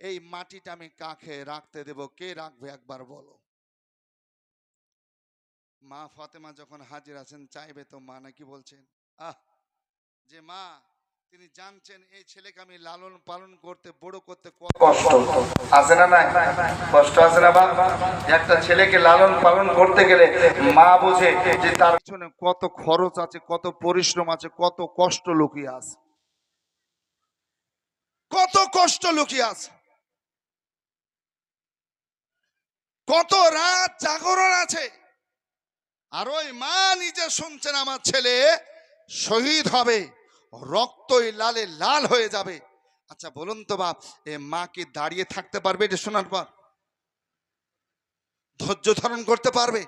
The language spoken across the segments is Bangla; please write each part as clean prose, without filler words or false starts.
এই মাটিটা আমি কাকে রাখতে দেব? কে রাখবে একবার বলো। মা ফাতেমা যখন হাজির আছেন, চাইবে তো মা নাকি বলছেন আহ যে মা তিনি জানছেন এই ছেলেকে আমি লালন পালন করতে বড় করতে কষ্ট আছে না, নাই কষ্ট আছে না বাবা? একটা ছেলেকে লালন পালন করতে গেলে মা বোঝে যে তার পিছনে কত খরচ আছে, কত পরিশ্রম আছে, কত কষ্ট লুকিয়ে আছে, কত কষ্ট লুকিয়ে আছে, কত রাত জাগরণ আছে। আর ওই মা নিজে শুনছেন আমার ছেলে শহীদ হবে, রক্তই লালে লাল হয়ে যাবে। আচ্ছা বলুন তো বাপ, এ মা কি দাঁড়িয়ে থাকতে পারবে এটা শোনার পর? ধৈর্য ধারণ করতে পারবে?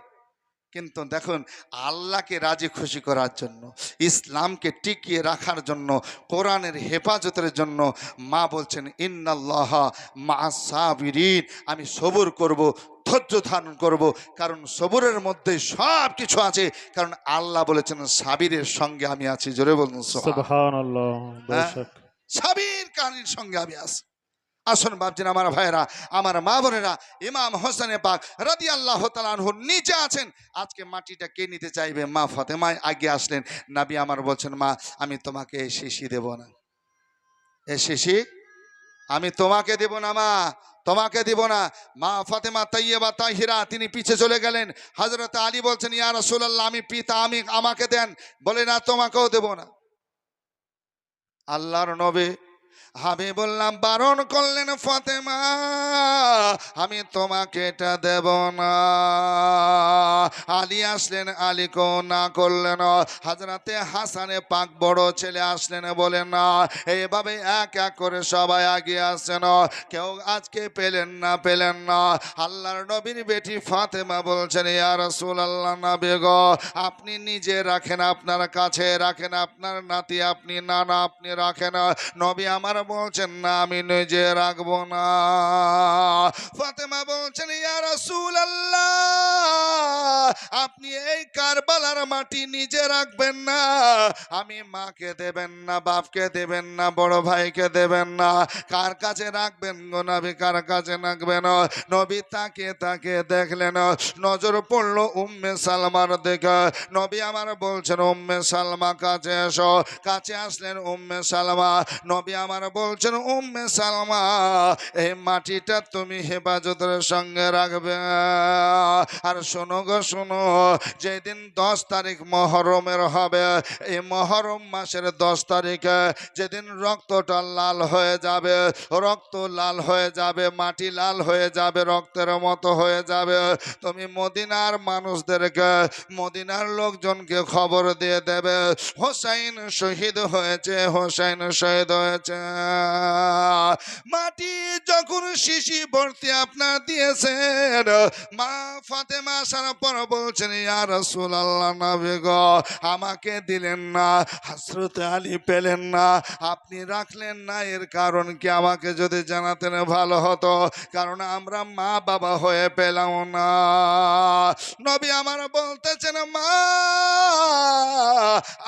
কিন্তু দেখুন, আল্লাহকে রাজি খুশি করার জন্য, ইসলামকে টিকিয়ে রাখার জন্য, কোরআনের হেফাজতের জন্য মা বলছেন ইন্নাল্লাহ মা'আস সাবিরিন, আমি সবুর করব, ধৈর্য ধারণ করব, কারণ সবুরের মধ্যে সব কিছু আছে। কারণ আল্লাহ বলেছেন সাবিরের সঙ্গে আমি আছি। জোরে বলুন সুবহানাল্লাহ। হ্যাঁ, দর্শক সাবির কাহিনীর সঙ্গে আমি আছি। আসুন বাপজিন, আমার ভাইয়েরা, আমার মা বোনেরা, ইমাম হোসেন পাক রাদিয়াল্লাহু তাআলা আনহু নিচে আছেন। আজকে মাটিটা কে নিতে চাইবে? মা ফাতেমা আগে আসলেন। নবী আমার বলছেন মা আমি তোমাকে এই শিশি দেব না, এই শিশি আমি তোমাকে দেব না মা, তোমাকে দিব না। মা ফাতেমা তাইয়্যিবা তাহিরা তিনি পিছে চলে গেলেন। হযরত আলী বলছেন ইয়া রাসূলুল্লাহ আমি পিতা, আমাকে দেন। বলে না তোমাকেও দেব না। আল্লাহর নবী আমি বললাম বারণ করলেন ফাতেমা আমি তোমাকে এটা দেব না। আলী আসলেন, আলীকেও না করলেন। হযরতে হাসানে পাক বড় ছেলে আসলেন, বলেন না। এইভাবে এক এক করে সবাই আগিয়ে আসছেন, কেউ আজকে পেলেন না। আল্লাহর নবীর বেটি ফাতেমা বলছেন ইয়া রাসূলুল্লাহ নবী গো আপনি নিজে রাখেন, আপনার কাছে রাখেন, আপনার নাতি আপনি নানা আপনি রাখেন। নবী আমার বলছেন না আমি নিজে রাখবো না। ফাতেমা বলছেন ইয়া রাসূলুল্লাহ আপনি এই কারবালার মাটি নিজে রাখবেন না, আমি মাকে দেবেন না, বাপকে দেবেন না, বড় ভাইকে দেবেন না, কার কাছে রাখবেন গো নবী? কার কাছে রাখবেন? নবী তাকে দেখলেন, নজর পড়লো উম্মে সালমার দিকে। নবী আমার বলছেন উম্মে সালমা কাছে এসো। কাছে আসলেন উম্মে সালমা। নবী আমার বলছেন উম্মে সালমা এই মাটিটা তুমি হেফাজতের সঙ্গে রাখবে। আর শোনো গো শোনো, যেদিন 10 তারিখ মহরমের হবে, এই মহরম মাসের 10 তারিখে যেদিন রক্তটা লাল হয়ে যাবে, রক্ত লাল হয়ে যাবে, মাটি লাল হয়ে যাবে, রক্তের মতো হয়ে যাবে, তুমি মদিনার মানুষদেরকে, মদিনার লোকজনকে খবর দিয়ে দেবে হোসাইন শহীদ হয়েছে, হোসাইন শহীদ হয়েছে। মাটি যখন শিশি ভর্তি আপনার দিয়েছেন, মা ফাতেমা আসার পর বলছেন ইয়া রাসূলুল্লাহ নবী গো আমাকে দিলেন না, হযরত আলী পেলেন না, আপনি রাখলেন না, এর কারণ কি আমাকে যদি জানাতেন ভালো হতো, কারণ আমরা মা বাবা হয়ে পেলাম না। নবী আমার বলতেছেন মা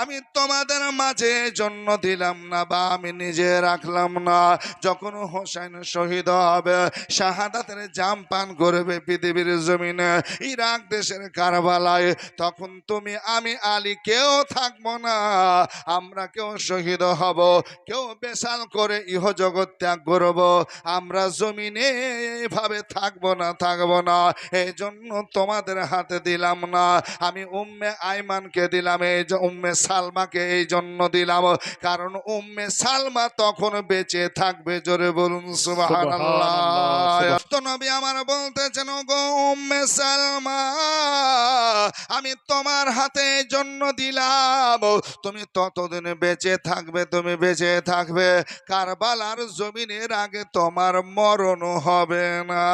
আমি তোমাদের মাঝে জন্য দিলাম না বা আমি নিজে রাখলাম না, যখন হোসেন শহীদ হবে, শাহাদাতের জাম পান করবে পৃথিবীর জমিনে ইরাক দেশের কারবালায়, তখন তুমি আমি আলী কেউ থাকবো না, আমরা কেউ শহীদ হব, কেউ বেসাল করে ইহজগৎ ত্যাগ করব, আমরা জমিনে এভাবে থাকবো না। এই জন্য তোমাদের হাতে দিলাম না, আমি উম্মে আইমানকে দিলাম, এই যে উম্মে সালমাকে এই জন্য দিলাম, কারণ উম্মে সালমা তখন বেঁচে থাকবে। জোরে বলুন সুবহানাল্লাহ। তো নবী আমার বলতেছেন গো উম্মে সালমা আমি তোমার হাতে এই জন্য দিলাম, তুমি ততদিন বেঁচে থাকবে, তুমি বেঁচে থাকবে, কারবালার জমিনের আগে তোমার মরণ হবে না।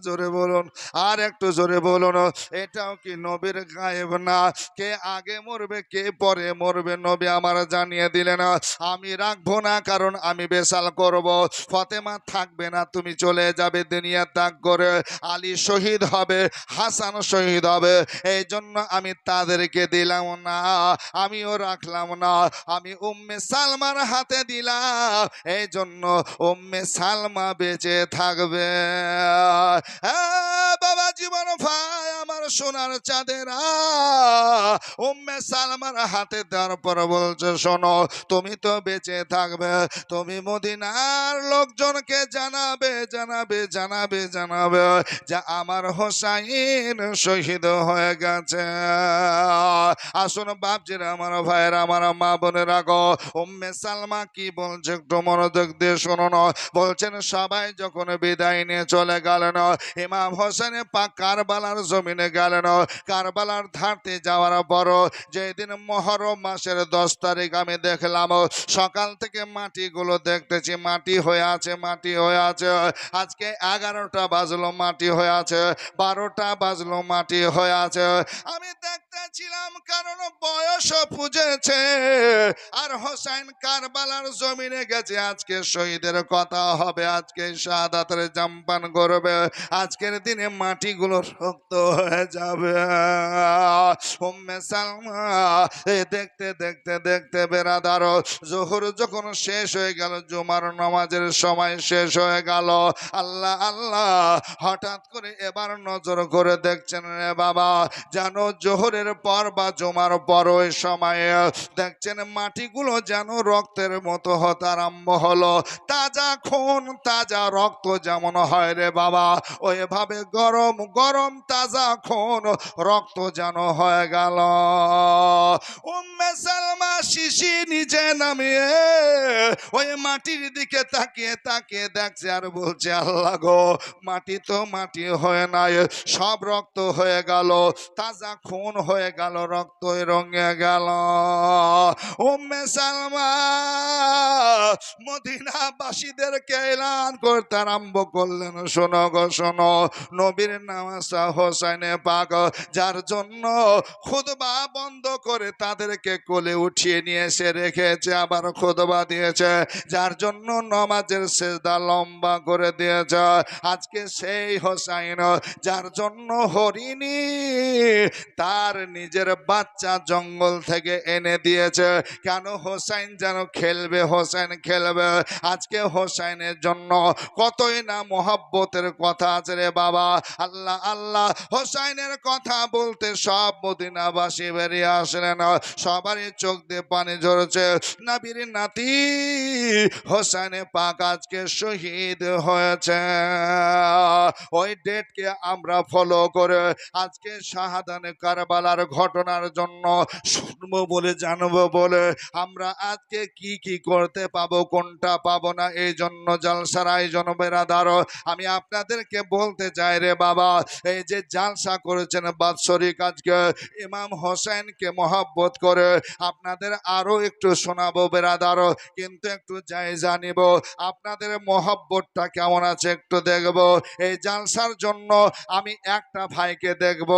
জোরে বলুন, আর একটু জোরে বলুন। এটাও কি নবীর গায়েব না? কে আগে মরবে কে পরে মরবে নবী আমার জানিয়ে দিলেন। আমি রাখবো না, কারণ আমি বেসাল করব, ফাতেমা থাকবে না, তুমি চলে যাবে দুনিয়া ত্যাগ করে, আলী শহীদ হবে, হাসান শহীদ হবে, এই জন্য আমি তাদেরকে দিলাম না, আমিও রাখলাম না, আমি উম্মে সালমার হাতে দিলাম, এই জন্য উম্মে সালমা বেঁচে থাকবে। বাবা জীবন ভাই আমার সোনার চাঁদেরা, উম্মে সালমার হাতে দেওয়ার পর বলছে শোনো, তুমি তো বেঁচে থাকবে, তুমি মদিনার লোকজনকে জানাবে জানাবে জানাবে জানাবে যে আমার হোসাইন শহীদ হয়ে গেছে। আসুন বাপজির আমার ভাইয়ের আমার মা বোনের গো, উম্মে সালমা কি বলছে একটু মনোযোগ দিয়ে শুনুন। বলছেন সবাই যখন বিদায় নিয়ে চলে গেলেন, ইমাম হোসেন পাক কারবালার জমিনে গেলেন। কারবালার ধারতে যাওয়ার পর যেদিন মহরম মাসের 10 তারিখ আমি দেখলাম সকাল থেকে মাটিগুলো দেখতেছি মাটি হয়ে আছে, মাটি হয়ে আছে। আজকে 11টা বাজলো মাটি হয়ে আছে, 12টা বাজলো মাটি হয়ে আছে। আমি দেখতেছিলাম কারণ বয়স পুজেছে আর হোসেন কারবালার জমিনে গেছে, আজকে শহীদের কথা হবে, আজকে শাহাদাতের জামপান করবে, আজকের দিনে মাটিগুলো শক্ত হয়ে যাবে। উম্মে সালমা দেখতে দেখতে দেখতে বেরাদার জোহর যখন শেষ হয়ে গেল, জুমার নামাজের সময় শেষ হয়ে গেল, আল্লাহ আল্লাহ হঠাৎ করে এবার নজর করে দেখছেন রে বাবা, যেন জোহরের পর বা জুমার পর ওই সময়ে দেখছেন মাটিগুলো যেন রক্তের মতো হতে আরম্ভ হলো। তাজা খুন তাজা রক্ত যেমন হয় রে বাবা, ওইভাবে গরম গরম তাজা খুন রক্ত যেন হয়ে গেল। উম্মে সালমা শিশি নিচে নামিয়ে ওই মাটির দিকে তাকিয়ে তাকিয়ে দেখছে আর বলছে আল্লাহ গো, মাটি তো মাটি হয়ে নাই, সব রক্ত হয়ে গেল, তাজা খুন হয়ে গেল, রক্ত রঙে গেল। উম্মে সালমা মদিনাবাসীদেরকে এলান করতে আরম্ভ করলেন, শোনো গো শোনো, নবীর নামাজা হোসেনে পাক যার জন্য খুতবা বন্ধ করে তাদেরকে কোলে উঠিয়ে নিয়ে এসে রেখেছে, আবার খুতবা দিয়েছে, যার জন্য নামাজের সেজদা লম্বা করে দিয়েছে, আজকে সেই হোসাইন যার জন্য হরিণী তার নিজের বাচ্চা জঙ্গল থেকে এনে দিয়েছে, কেন হোসাইন যেন খেলবে, হোসাইন খেলবে। আজকে হোসাইনের জন্য কতই না মহব্বতের কথা আছে রে বাবা। আল্লাহ আল্লাহ হোসাইনের কথা বলতে সব মদিনাবাসী বেরিয়ে আসলেন, সবারই চোখ দিয়ে পানি ঝরছে। নবীর নাতি হোসেনে পাক আজকে শহীদ হয়েছে, ওই ডেটকে আমরা ফলো করে আজকে শাহাদানে কারবালার ঘটনার জন্য শুনবো বলে জানবো বলে আমরা আজকে কি কি করতে পাবো কোনটা পাবো না, এই জন্য জালসার আয়োজন বেরাদার। আমি আপনাদেরকে বলতে চাই রে বাবা, এই যে জালসা করেছেন বাৎসরিক, আজকে ইমাম হোসেনকে মহব্বত করে আপনাদের আরো একটু শোনাবো বেরাদার, কিন্তু একটু জায়জা নিব, আপনাদের মহব্বতটা কেমন আছে একটু দেখব। এই জালসার জন্য আমি একটা ভাইকে দেখব,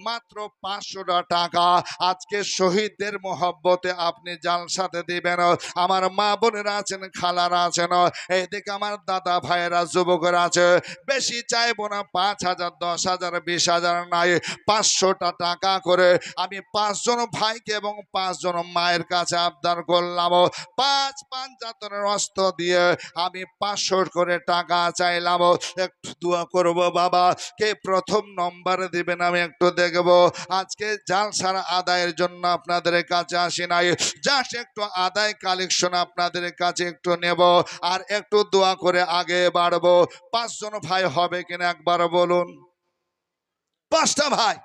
মাত্র 500 টাকা আজকে শহীদদের মহব্বতে আপনি জালসাতে দিবেন। আমার মা বোনেরা আছেন, খালারা আছেন, এইদিকে আমার দাদা ভাইয়েরা যুবকরা আছে, বেশি চাইবো না, 5,000 10,000 20,000 নাই, 500 টাকা করে আমি 5 জন ভাইকে এবং 5 জন মায়ের কাছে আবদার করলাম, 5 পাঞ্জাতনের অস্ত্র দিয়ে আমি 500 করে টাকা চাইলাম, একটু দোয়া করব বাবা, কে প্রথম নম্বর দিবেন আমি একটু দেখব। আজকে জালসার আদায়ের জন্য আপনাদের কাছে আসি নাই, জাস্ট একটু আদায় কালেকশন আপনাদের কাছে একটু নেব আর একটু দোয়া করে আগে বাড়বো। 5 জন ভাই হবে কিনা একবার বলুন? 5টা ভাই,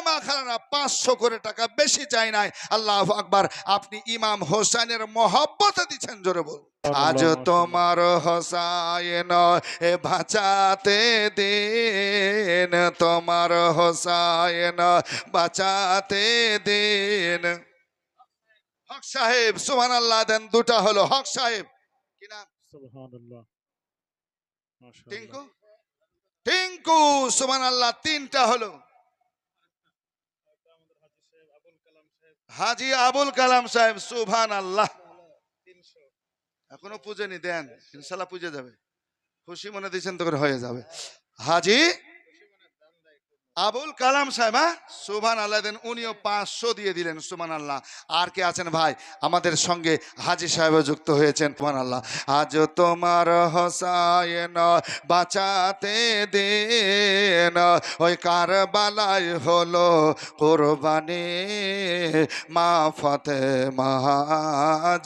মা খালারা 500 করে টাকা, বেশি চাই নাই। আল্লাহু আকবার। আপনি ইমাম হোসেনের মহব্বতে দিচ্ছেন, জোরে বল। আজ তোমার হোসাইন এ বাঁচাতে দিন, তোমার হোসাইন বাঁচাতে দিন। হক সাহেব সুবহানাল্লাহ দেন, দুটা হলো। হক সাহেব কি নাম? সুবহানাল্লাহ, মাশাআল্লাহ। টিঙ্কু, টিঙ্কু সুবহানাল্লাহ, 3টা হলো। হাজি আবুল কালাম সাহেব সুবহানাল্লাহ, এখনো পুজেনি, দেন ইনশাল্লাহ পুজে যাবে। খুশি মনে দিয়েছেন তো করে হয়ে যাবে। হাজি আবুল কালাম সাহেব, হ্যাঁ সুবহান আল্লাহ দেন, উনিও 500 দিয়ে দিলেন। সুবহান আল্লাহ। আর কে আছেন ভাই আমাদের সঙ্গে? হাজি সাহেব যুক্ত হয়েছেন। সুবহান আল্লাহ। আজ তোমার হোসাইন বাঁচাতে দেন, ওই কারবালায় হলো কোরবানি, মা ফাতেমা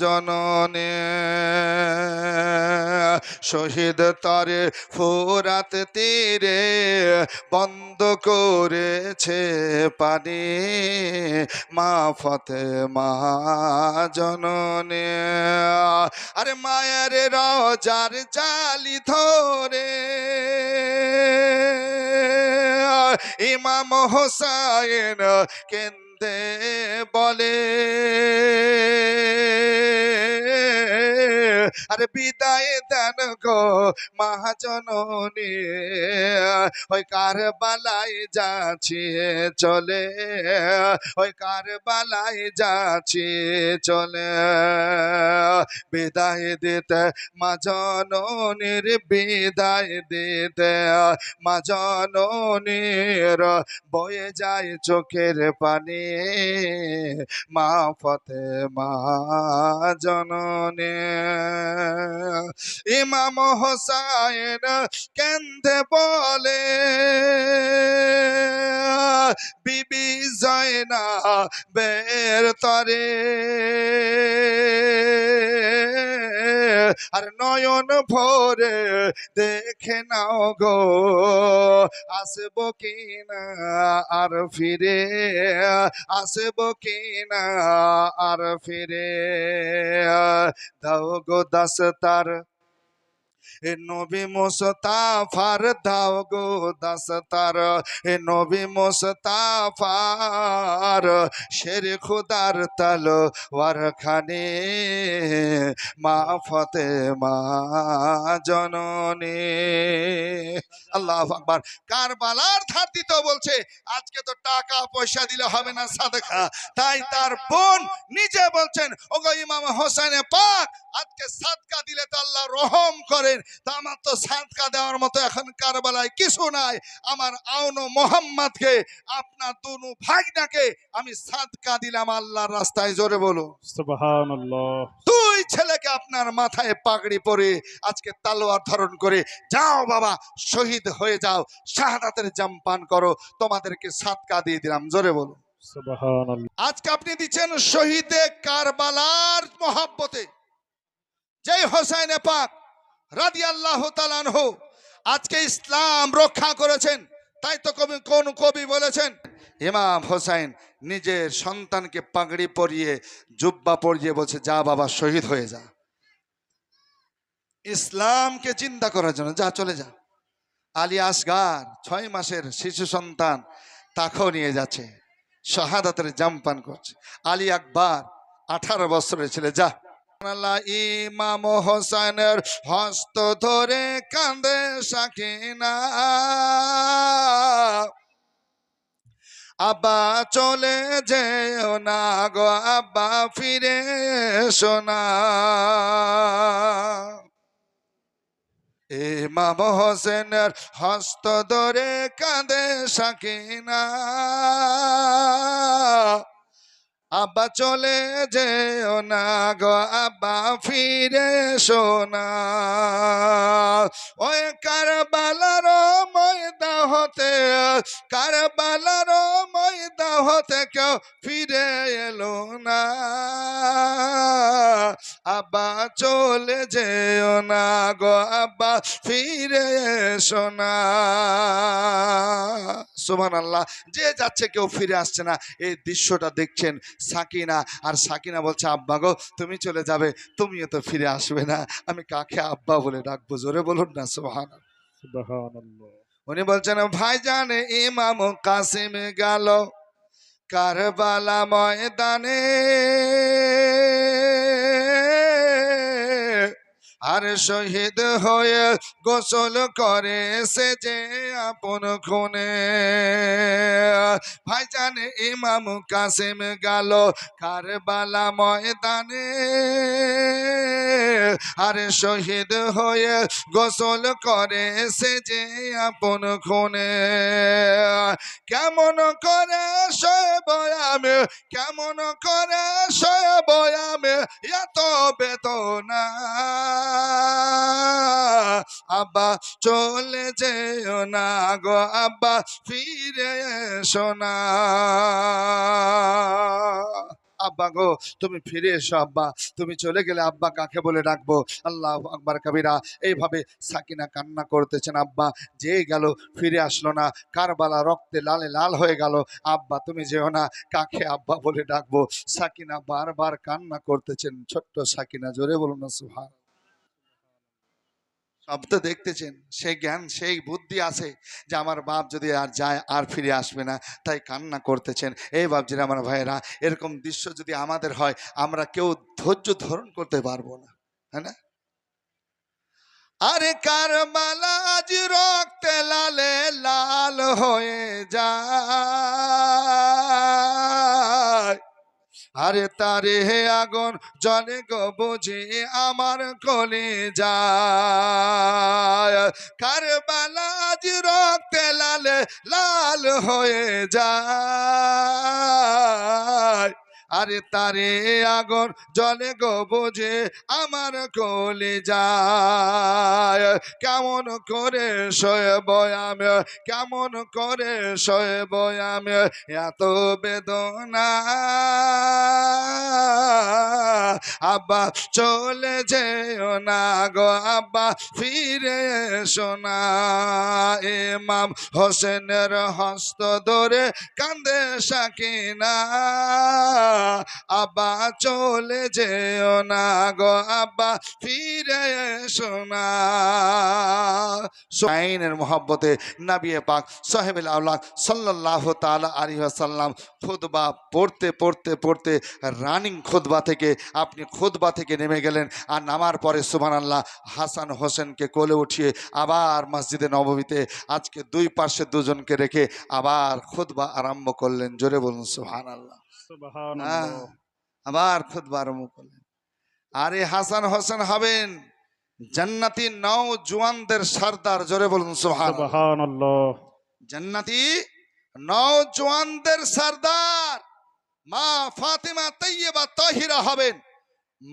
জননী শহীদ তরে ফুরাত তীরে বন্ধ করেছে পানি, মা ফাতেমা জননী। আরে মায়ের রজার জালি ধরে ইমাম হোসাইন কেন্দে বলে, আরে বিদায় দেন গো মহাজননী, ওই কারবালায় যাচ্ছি চলে, ওই কারবালায় যাচ্ছি চলে, বিদায় দিতে মা জননীর, বিদায় দিতে মা জননীর বয়ে যায় চোখের পানি, মা ফাতেমা জননী। ইমাম হোসাইন কেন্দে বলে, বিবি জয়নাবের তরে, আর নয়ন ভরে দেখে নাও গো, আসবো কিনা আর ফিরে, আসবো কিনা আর ফিরে, দাও গো দাস্তার এ নবী মুস্তাফার, দাও গো দাস্তার এ নবী মুস্তাফার, শের খুদার তলোয়ার খানে, মা ফাতেমা জননী। আল্লাহু আকবার। কারবালার ধারতি তো বলছে আজকে তো টাকা পয়সা দিলে হবে না সাদেকা, তাই তার বোন নিজে বলছেন, ওগো ইমাম হোসেন পাক, আজকে সাদকা দিলে তো আল্লাহ রহম করেন, তা আমার তো সাদকা দেওয়ার মতো এখন কারবালায় কিছু নাই, আমার আউনো মোহাম্মদকে, আপনার দুনু ভাগনাকে আমি সাদকা দিলাম আল্লাহর রাস্তায়। জোরে বলো সুবহানাল্লাহ। দুই ছেলেকে আপনার মাথায় পাগড়ি পরে আজকে তালোয়ার ধারণ করে যাও বাবা, শহীদ হয়ে যাও, শাহাদাতের জাম পান করো, তোমাদেরকে সাদকা দিয়ে দিলাম। জোরে বলো সুবহানাল্লাহ। আজকে আপনি দিচ্ছেন শহীদে কারবালার মহব্বতে, যেই হোসাইনে পাক রাদিয়াল্লাহু তাআলা আনহু আজকে ইসলাম রক্ষা করেছেন। তাই তো কবি, কোন কবি বলেছেন, ইমাম হোসাইন নিজের সন্তানকে পাগড়ি পরিয়ে জুব্বা পরিয়ে বলছে, যা বাবা শহীদ হয়ে যা, ইসলামকে চিন্তা করার জন্য, যা চলে যা। আলী আসগার 6 মাসের শিশু সন্তান, তাকেও নিয়ে যাচ্ছে, শাহাদাতের জাম পান করছে। আলী আকবর 18 বছরের ছেলে, যা। ইমাম হোসেনের হস্ত ধরে কাঁদে সাকিনা, আব্বা চলে যেও না গো, আব্বা ফিরে এসো না। ইমাম হোসেনের হস্ত ধরে কাঁদে সাকিনা, আব্বা চলে যেও না গো, আব্বা ফিরে এসো না। ওই কারবালার ময়দা হতে, কারবালার ময়দা হতে কেউ ফিরে এলো না, আব্বা চলে যেও না গো, আব্বা ফিরে এসো না। সুবহানাল্লাহ। যে যাচ্ছে কেউ ফিরে আসছে না, এই দৃশ্যটা দেখছেন সাকিনা, আর সাকিনা বলছে, আব্বা গো তুমি চলে যাবে, তুমিও তো ফিরে আসবে না, আমি কাকে আব্বা বলে ডাকবো? জোরে বলুন না সুবহানাল্লাহ। সুবহানাল্লাহ। উনি বলছেন, ভাইজান ইমাম কাসিম গেল কারবালা ময়দানে, আর শহীদ হয়ে গোসল করে সে যে আপন খুনে ভাইজান ইমাম কাসিম গেল কারবালা ময়দানে আর শহীদ হয়ে গোসল করে সে যে আপন খুনে কেমন করে সইব আমি কেমন করে সইব আমি এত বেদনা আব্বা চলে যেও না গো আব্বা ফিরে এসো না আব্বা গো তুমি ফিরে এসো আব্বা তুমি চলে গেলে আব্বা কাকে বলে ডাকবো আল্লাহু আকবার কবিরা এইভাবে সাকিনা কান্না করতেছেন আব্বা যে গেল ফিরে আসলো না কারবালা রক্তে লালে লাল হয়ে গেল আব্বা তুমি যেও না কাকে আব্বা বলে ডাকবো সাকিনা বারবার কান্না করতেছেন ছোট্ট সাকিনা জোরে বলুন না সুবহান সব তো দেখতেছেন সেই জ্ঞান সেই বুদ্ধি আছে যে আমার বাপ যদি আর যায় আর ফিরে আসবে না তাই কান্না করতেছেন এই বাপজিরা আমার ভাইয়েরা এরকম দৃশ্য যদি আমাদের হয় আমরা কেউ ধৈর্য ধারণ করতে পারবো না হ্যাঁ না আরে কারবালা আজ রক্তে লালে লাল হয়ে যায় আরে তারে হে আগুন জলে গো বুঝে আমার কলে যায় কারবালা আজ রক্তে লালে লাল হয়ে যায় আরে তারে আগুন জলে গো বুঝে আমার কলে যায় কেমন করে সইব আমি কেমন করে সইব আমি এত বেদনা আব্বা চলে যেও না গো আব্বা ফিরে এসো না ইমাম হোসেনের হস্ত ধরে কান্দে সাকিনা আব্বা চলে যেও না গো আব্বা ফিরে এসো না আইনের মোহাব্বতে নবী পাক সাহেবুল আওলাদ সাল্লাল্লাহু তাআলা আলাইহি ওয়াসাল্লাম খুতবা পড়তে পড়তে পড়তে রানিং খুতবা থেকে আপনি খুতবা থেকে নেমে গেলেন আর নামার পরে সুবহানাল্লাহ হাসান হোসেনকে কোলে উঠিয়ে আবার মসজিদে নববীতে আজকে দুই পাশে দুজনকে রেখে আবার খুতবা আরম্ভ করলেন জোরে বলুন সুবহানাল্লাহ সুবহানাল্লাহ আবার খুতবা আরম্ভ করলেন আরে হাসান হোসেন হবেন জান্নাতি নওজওয়ানদের সরদার জোরে বলুন সুবহানাল্লাহ সুবহানাল্লাহ জান্নাতি নওজওয়ানদের সরদার মা ফাতেমা তৈয়বা তাহিরা হবেন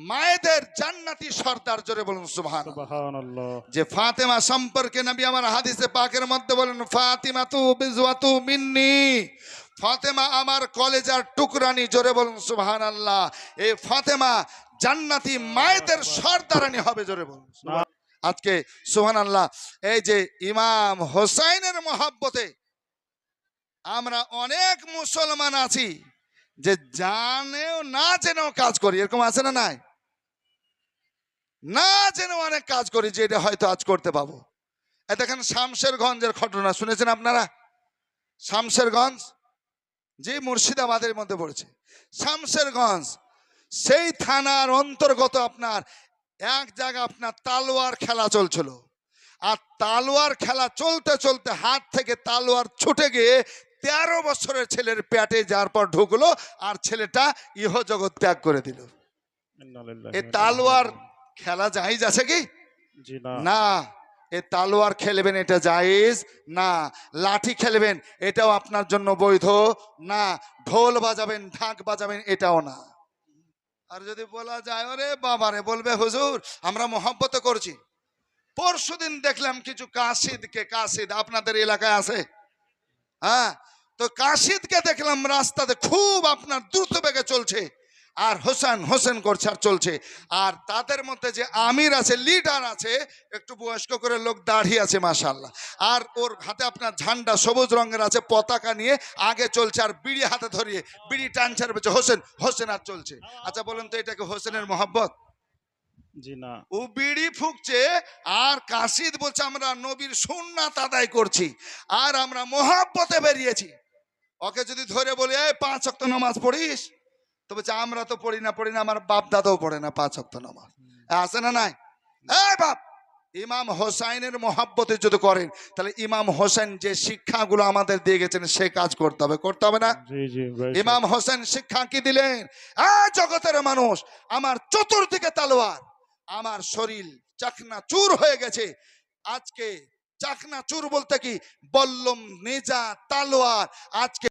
মায়েদের জান্নাতি সরদার জোরে বলুন সুবহানাল্লাহ সুবহানাল্লাহ যে ফাতেমা সম্পর্কে নবী আমার হাদিসে পাকের মধ্যে বলেন ফাতিমাতু বিজওয়াতু মিন্নি ফাতেমা আমার কলেজার টুকরানি জোরে বলুন সুবহানাল্লাহ এই ফাতেমা জান্নাতি মায়েদের সরদারানি হবে জোরে বলুন আজকে সুবহানাল্লাহ এই যে ইমাম হোসাইনের মহব্বতে আমরা অনেক মুসলমান আছি যে জানেও না জেনেও কাজ করি এরকম আছে না নাই না জেনেও অনেক কাজ করি যে এটা হয়তো আজ করতে পাবো এই দেখেন শামশেরগঞ্জের ঘটনা শুনেছেন আপনারা শামশেরগঞ্জ যে মুর্শিদাবাদের মধ্যে পড়েছে শামশেরগঞ্জ সেই থানার অন্তর্গত আপনার এক জায়গা আপনার তালোয়ার খেলা চলছিল আর তালোয়ার খেলা চলতে চলতে হাত থেকে তালোয়ার ছুটে গিয়ে 13 বছরের ছেলের পেটে যার পর ঢুকলো আর ছেলেটা ইহজগৎ ত্যাগ করে দিল এই তালোয়ার খেলা জায়েজ আছে কি জি না না এ তালোয়ার খেলবেন এটা জায়েজ না লাঠি খেলবেন এটাও আপনার জন্য বৈধ না ঢোল বাজাবেন ঢাক বাজাবেন এটাও না আর যদি বলা যায় ওরে বাবারে বলবে হুজুর আমরা মহব্বত করছি পরশুদিন দেখলাম কিছু কাশিদ আপনাদের এলাকায় আছে হ্যাঁ তো কাশিদকে দেখলাম রাস্তাতে খুব আপনার দ্রুত বেগে চলছে আর হোসেন করছে আর চলছে আর তাদের মধ্যে যে আমির আছে লিডার আছে একটু বয়স্ক করে লোক দাঁড়িয়ে আছে মাশাআল্লাহ আর ওর হাতে আপনার ঝান্ডা সবুজ রঙের আছে পতাকা নিয়ে আগে চলছে আর বিড়ি হাতে ধরিয়ে বিড়ি টানছার বেঁচে হোসেন আর চলছে আচ্ছা বলেন তো এটাকে হোসেনের মহব্বত জি না ও বিড়ি ফুঁকছে আর কাশিদ বলছে আমরা নবীর সুন্নাত আদায় করছি আর আমরা মহব্বতে বেরিয়েছি ওকে যদি ধরে বলি এই 5 ওয়াক্ত নামাজ পড়িস তো বলছে আমরা তো পড়ি না আমার বাপ দাদাও পড়ে না 5 ওয়াক্ত নামাজ আছে না নাই এই বাপ, ইমাম হোসাইনের মহাব্বতে যদি করেন, তাহলে ইমাম হোসেন যে শিক্ষাগুলো আমাদের দিয়ে গেছেন সে কাজ করতে হবে, করতে হবে না? জি জি ভাই ইমাম হোসেন শিক্ষা কি দিলেন? এই জগতের মানুষ, আমার চতুর্দিকে তালোয়ার, আমার শরীর চাকনা চুর হয়ে গেছে। আজকে চাকনা চুর বলতে কি, বল্লম, নেজা, তালোয়ার, আজকে